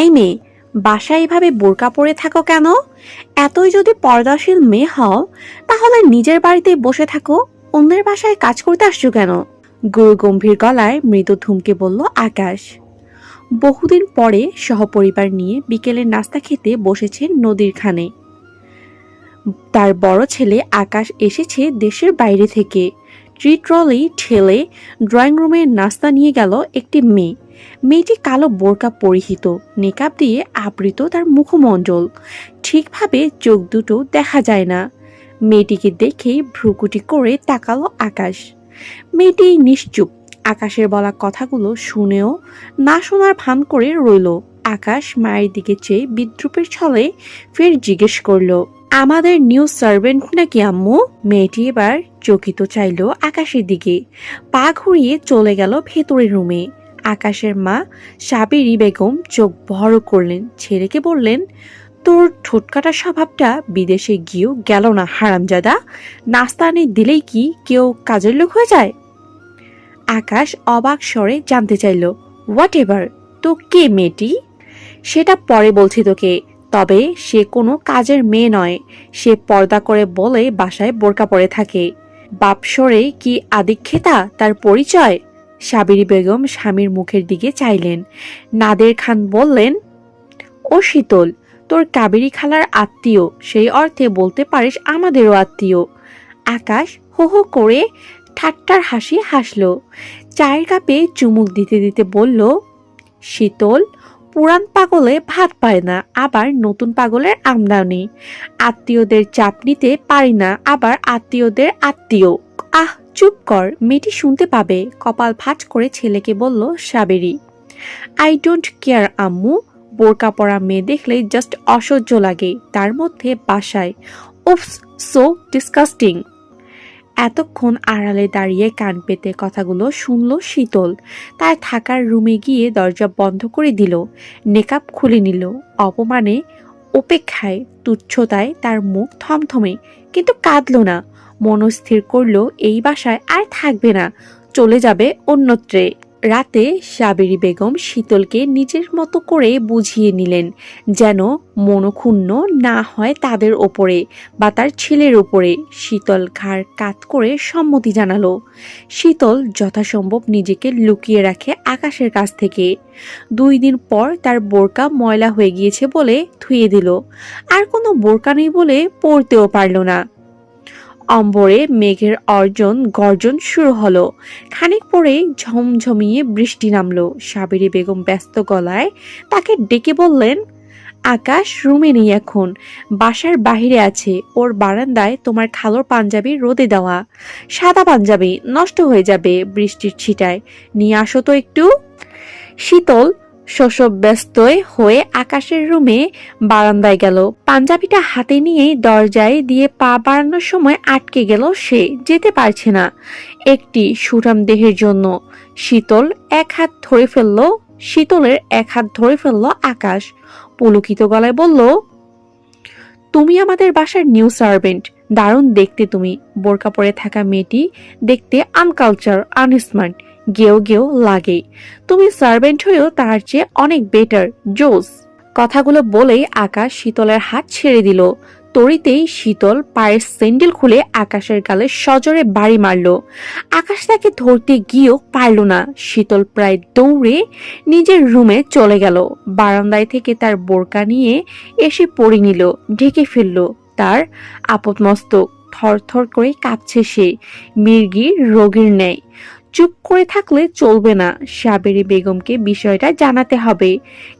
এই মেয়ে, বাসায় এভাবে বোরকা পরে থাকো কেন? এতই যদি পর্দাশীল মেয়ে হও, তাহলে নিজের বাড়িতে বসে থাকো। অন্যের বাসায় কাজ করতে আসছো কেন? গুরু গম্ভীর গলায় মৃদু ধুমকে বলল আকাশ। বহুদিন পরে সহপরিবার নিয়ে বিকেলের নাস্তা খেতে বসেছে নদীর খানে। তার বড় ছেলে আকাশ এসেছে দেশের বাইরে থেকে। ট্রি ট্রলি ঠেলে ড্রয়িং রুমে নাস্তা নিয়ে গেল একটি মেয়ে। মেয়েটি কালো বোরকা পরিহিত, নেকাব দিয়ে আবৃত তার মুখমণ্ডল। ঠিকভাবে চোখ দুটো দেখা যায় না। মেয়েটিকে দেখেই ভ্রুকুটি করে তাকালো আকাশ। মেয়েটি নিশ্চুপ, আকাশের বলা কথাগুলো শুনেও না শোনার ভান করে রইল। আকাশ মায়ের দিকে চেয়ে বিদ্রুপের ছলে ফের জিজ্ঞেস করলো, আমাদের নিউ সার্ভেন্ট নাকি আম্মু? মেয়েটি এবার চকিত চাইল আকাশের দিকে, পা ঘুরিয়ে চলে গেল ভেতরের রুমে। আকাশের মা সাবিরি বেগম চোখ বড় করলেন, ছেলেকে বললেন, তোর ঠোঁটকাটা স্বভাবটা বিদেশে গিয়েও গেল না হারামজাদা। নাস্তা এনে দিলেই কি কেউ কাজের লোক হয়ে যায়? আকাশ অবাক স্বরে জানতে চাইল, হোয়াট এভার, তো কে মেয়েটি? সেটা পরে বলছি তোকে। তবে সে কোনো কাজের মেয়ে নয়। সে পর্দা করে বলে বাসায় বোরকা পরে থাকে। বাপসরে কি আদিক্ষেতা তার পরিচয়? সাবিরি বেগম স্বামীর মুখের দিকে চাইলেন। নাদের খান বললেন, ও শীতল, তোর কাবেরী খালার আত্মীয়, সেই অর্থে বলতে পারিস আমাদেরও আত্মীয়। আকাশ হো হো করে ঠাট্টার হাসি হাসল। চায়ের কাপে চুমুক দিতে দিতে বলল, শীতল, পুরান পাগলে ভাত পায় না, আবার নতুন পাগলের আমদানি। আত্মীয়দের চাপ নিতে পারি না, আবার আত্মীয়দের আত্মীয়। আহ, চুপ কর, মেয়েটি শুনতে পাবে। কপাল ভাঁজ করে ছেলেকে বলল সাবেরি। আই ডোন্ট কেয়ার আম্মু। বোরকা পরা মেয়ে দেখলেই জাস্ট অসহ্য লাগে, তার মধ্যে বাসায়। Oops, so disgusting. এতক্ষণ আড়ালে দাঁড়িয়ে কান পেতে কথাগুলো শুনল শীতল। তার থাকার রুমে গিয়ে দরজা বন্ধ করে দিল, নেকাব খুলে নিল। অপমানে, উপেক্ষায়, তুচ্ছতায় তার মুখ থমথমে, কিন্তু কাঁদল না। মনস্থির করল এই বাসায় আর থাকবে না, চলে যাবে অন্যত্রে। রাতে সাবেরি বেগম শীতলকে নিজের মতো করে বুঝিয়ে নিলেন, যেন মনক্ষুণ্ণ না হয় তাদের ওপরে বা তার ছেলের ওপরে। শীতল ঘাড় কাত করে সম্মতি জানালো। শীতল যথাসম্ভব নিজেকে লুকিয়ে রাখে আকাশের কাছ থেকে। 2 দিন পর তার বোরকা ময়লা হয়ে গিয়েছে বলে ধুয়ে দিল। আর কোনো বোরকা নেই বলে পরতেও পারল না। অম্বরে মেঘের গর্জন শুরু হলো। খানিক পরেই ঝমঝমিয়ে বৃষ্টি নামলো। সাবেরি বেগম ব্যস্ত গলায় তাকে ডেকে বললেন, আকাশ রুমে নেই এখন, বাসার বাহিরে আছে। ওর বারান্দায় তোমার খালোর পাঞ্জাবি রোদে দেওয়া, সাদা পাঞ্জাবি, নষ্ট হয়ে যাবে বৃষ্টির ছিটায়, নিয়ে আসো তো একটু। শীতল শোষব্যস্ত হয়ে আকাশের রুমে বারান্দায় গেল। পাঞ্জাবিটা হাতে নিয়েই দরজায় দিয়ে পা বাড়ানোর সময় আটকে গেল সে, যেতে পারছে না। একটি সুঠাম দেহের জন্য শীতলের এক হাত ধরে ফেললো আকাশ। পুলকিত গলায় বলল, তুমি আমাদের বাসার নিউ সার্ভেন্ট। দারুণ দেখতে তুমি। বোরকা পরে থাকা মেয়েটি দেখতে আনকালচার, আনস্মার্ট, গেও গেও লাগে। তুমি সার্ভেন্ট হয়েও তার চেয়ে অনেক বেটার, জোস। কথাগুলো বলেই আকাশ শীতলের হাত ছেড়ে দিল। তড়িতেই শীতল পায়ের স্যান্ডেল খুলে আকাশের গালে সজোরে বাড়ি মারল। আকাশ তাকে ধরতে গিয়েও পারল না। শীতল প্রায় দৌড়ে নিজের রুমে চলে গেল। বারান্দায় থেকে তার বোরকা নিয়ে এসে পরে নিল, ঢেকে ফেলল। তার আপদমস্তক, থরথর করে কাঁপছে সে, মির্গি রোগীর ন্যায়। চুপ করে থাকলে চলবে না, সাবেরি বেগমকে বিষয়টা জানাতে হবে।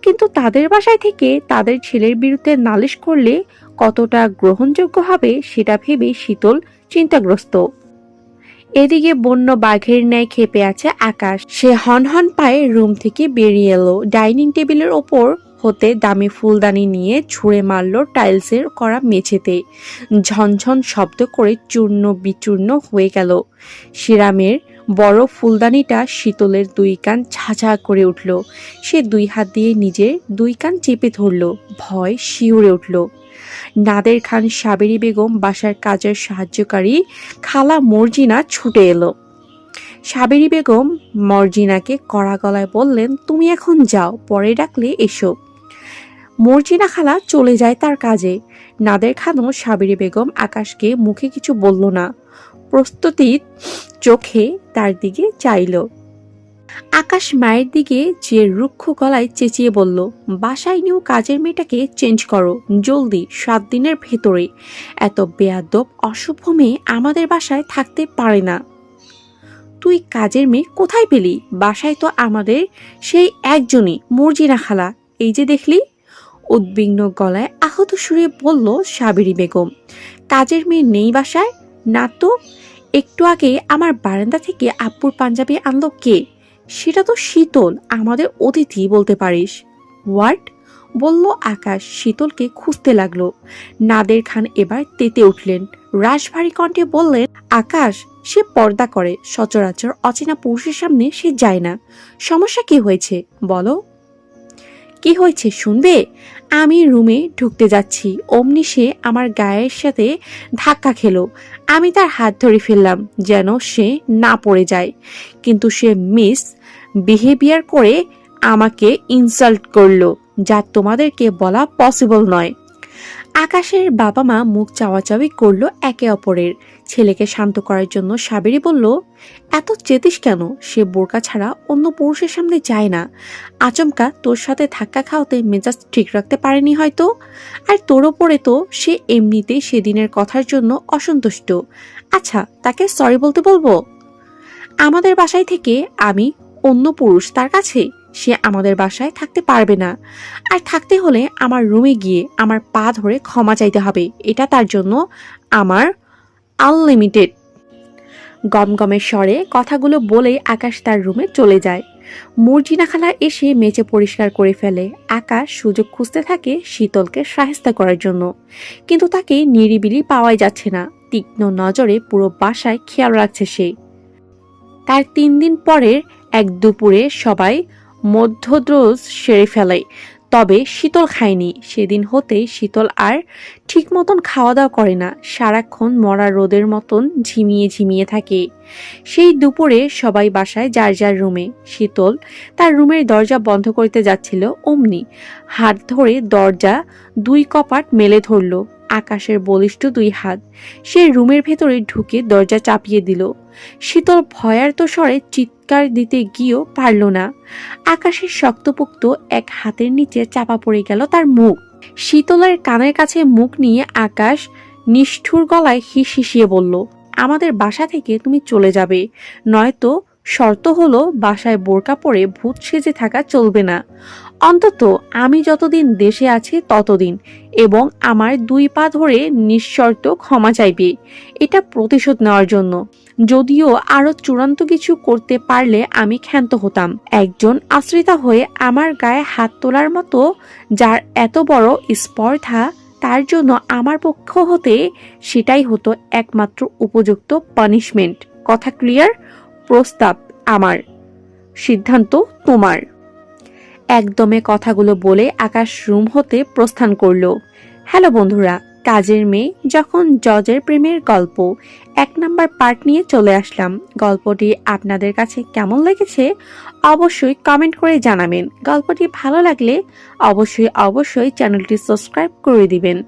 কিন্তু তাদের বাসায় থেকে তাদের ছেলের বিরুদ্ধে নালিশ করলে কতটা গ্রহণযোগ্য হবে সেটা ভেবে শীতল চিন্তাগ্রস্ত। এদিকে বন্য বাঘের ন্যায় খেপে আছে আকাশ। সে হনহন পায়ে রুম থেকে বেরিয়ে এলো। ডাইনিং টেবিলের ওপর হতে দামি ফুলদানি নিয়ে ছুঁড়ে মারল টাইলসের করা মেঝেতে। ঝনঝন শব্দ করে চূর্ণ বিচূর্ণ হয়ে গেল। সিরামের বড় ফুলদানিটা শীতলের 2 কান ঝাঁঝা করে উঠল। সে 2 হাত দিয়ে নিজের 2 কান চেপে ধরল। ভয় শিউরে উঠল। নাদের খান সাবেরি বেগম বাসার কাজের সাহায্যকারী খালা মর্জিনা ছুটে এলো। সাবেরি বেগম মর্জিনাকে কড়া গলায় বললেন, তুমি এখন যাও, পরে ডাকলে এসো। মর্জিনা খালা চলে যায় তার কাজে। নাদের খানও সাবিরি বেগম আকাশকে মুখে কিছু বলল না, প্রস্তুতির চোখে তার দিকে চাইল। আকাশ মায়ের দিকে যে রুক্ষ গলায় চেঁচিয়ে বলল, বাসায় নিউ কাজের মেয়েটাকে চেঞ্জ করো জলদি, 7 দিনের ভেতরে। এত বেয়াদব অসভ্য মেয়ে আমাদের বাসায় থাকতে পারে না। তুই কাজের মেয়ে কোথায় পেলি? বাসায় তো আমাদের সেই একজনই, মর্জিনা খালা। এই যে দেখলি। উদ্বিগ্ন গলায় আহত সুরে বলল সাবেরি বেগম। কাজের মেয়ে নেই বাসায়? না তো। একটু আগে আমার বারান্দা থেকে আব্বুর পাঞ্জাবি আনলো কে? সেটা তো শীতল, আমাদের অতিথি বলতে পারিস। হোয়াট? বলল আকাশ শীতলকে খুঁজতে লাগলো। নাদের খান এবার তেতে উঠলেন, রাশভারী কণ্ঠে বললেন, আকাশ, সে পর্দা করে, সচরাচর অচেনা পুরুষের সামনে সে যায় না। সমস্যা কি হয়েছে বলো? কি হয়েছে শুনবে? আমি রুমে ঢুকতে যাচ্ছি, অমনি সে আমার গায়ের সাথে ধাক্কা খেলো। আমি তার হাত ধরে ফেললাম যেন সে না পড়ে যায়, কিন্তু সে মিস বিহেভিয়ার করে আমাকে ইনসাল্ট করলো, যা তোমাদেরকে বলা পসিবল নয়। আকাশের বাবা মা মুখ চাওয়াচাওয়ি করলো একে অপরের। ছেলেকে শান্ত করার জন্য সাবেরি বলল, এত চেতিস কেন? সে বোরকা ছাড়া অন্য পুরুষের সামনে যায় না। আচমকা তোর সাথে ধাক্কা খাওয়াতে মেজাজ ঠিক রাখতে পারেনি হয়তো। আর তোর ওপরে তো সে এমনিতেই সেদিনের কথার জন্য অসন্তুষ্ট। আচ্ছা, তাকে সরি বলতে বলবো? আমাদের বাসায় থেকে আমি অন্য পুরুষ তার কাছে? সে আমাদের বাসায় থাকতে পারবে না। আর থাকতে হলে আমার রুমে গিয়ে আমার পা ধরে ক্ষমা চাইতে হবে, এটা তার জন্য আমার আনলিমিটেড। গমগমের স্বরে কথাগুলো বলে আকাশ তার রুমে চলে যায়। মর্জিনা খালা এসে মেঝে পরিষ্কার করে ফেলে। আকাশ সুযোগ খুঁজতে থাকে শীতলকে সাহেস্তা করার জন্য, কিন্তু তাকে নিরিবিলি পাওয়াই যাচ্ছে না। তীক্ষ্ণ নজরে পুরো বাসায় খেয়াল রাখছে সে। তার 3 দিন পরের এক দুপুরে সবাই মধ্যদ্রোজ সেরে ফেলে, তবে শীতল খায়নি। সেদিন হতেই শীতল আর ঠিক মতন খাওয়া দাওয়া করে না, সারাক্ষণ মরা রোদের মতন ঝিমিয়ে ঝিমিয়ে থাকে। সেই দুপুরে সবাই বাসায় যার যার রুমে। শীতল তার রুমের দরজা বন্ধ করতে যাচ্ছিল, অমনি হাত ধরে দরজা 2 কপাট মেলে ধরল আকাশের বলিষ্ঠ 2 হাত। সে রুমের ভেতরে ঢুকে দরজা চাপিয়ে দিল। শীতল ভয়ার্ত স্বরে চিৎকার দিতে গিয়েও পারল না। আকাশের শক্তপোক্ত এক হাতের নিচে চাপা পড়ে গেল তার মুখ। শীতলের কানের কাছে মুখ নিয়ে আকাশ নিষ্ঠুর গলায় হিসিয়ে বলল, আমাদের বাসা থেকে তুমি চলে যাবে, নয়তো শর্ত হলো বাসায় বোরকা পরে ভূত সেজে থাকা চলবে না। অন্তত আমি যতদিন দেশে আছি ততদিন, এবং আমার 2 পা ধরে নিঃশর্ত ক্ষমা চাইবে, এটা প্রতিশোধ নেওয়ার জন্য। যদিও আরো চূড়ান্ত কিছু করতে পারলে আমি ক্ষান্ত হতাম। একজন আশ্রিতা হয়ে আমার গায়ে হাত তোলার মতো যার এত বড় স্পর্ধা, তার জন্য আমার পক্ষ হতে সেটাই হতো একমাত্র উপযুক্ত পানিশমেন্ট। কথা ক্লিয়ার? প্রস্তাব আমার, সিদ্ধান্ত তোমার। একদমে কথাগুলো বলে আকাশ রুম হতে প্রস্থান করলো। হ্যালো বন্ধুরা, কাজের মেয়ে যখন জজের প্রেমের গল্প 1 নাম্বার পার্ট নিয়ে চলে আসলাম। গল্পটি আপনাদের কাছে কেমন লেগেছে অবশ্যই কমেন্ট করে জানাবেন। গল্পটি ভালো লাগলে অবশ্যই চ্যানেলটি সাবস্ক্রাইব করে দিবেন।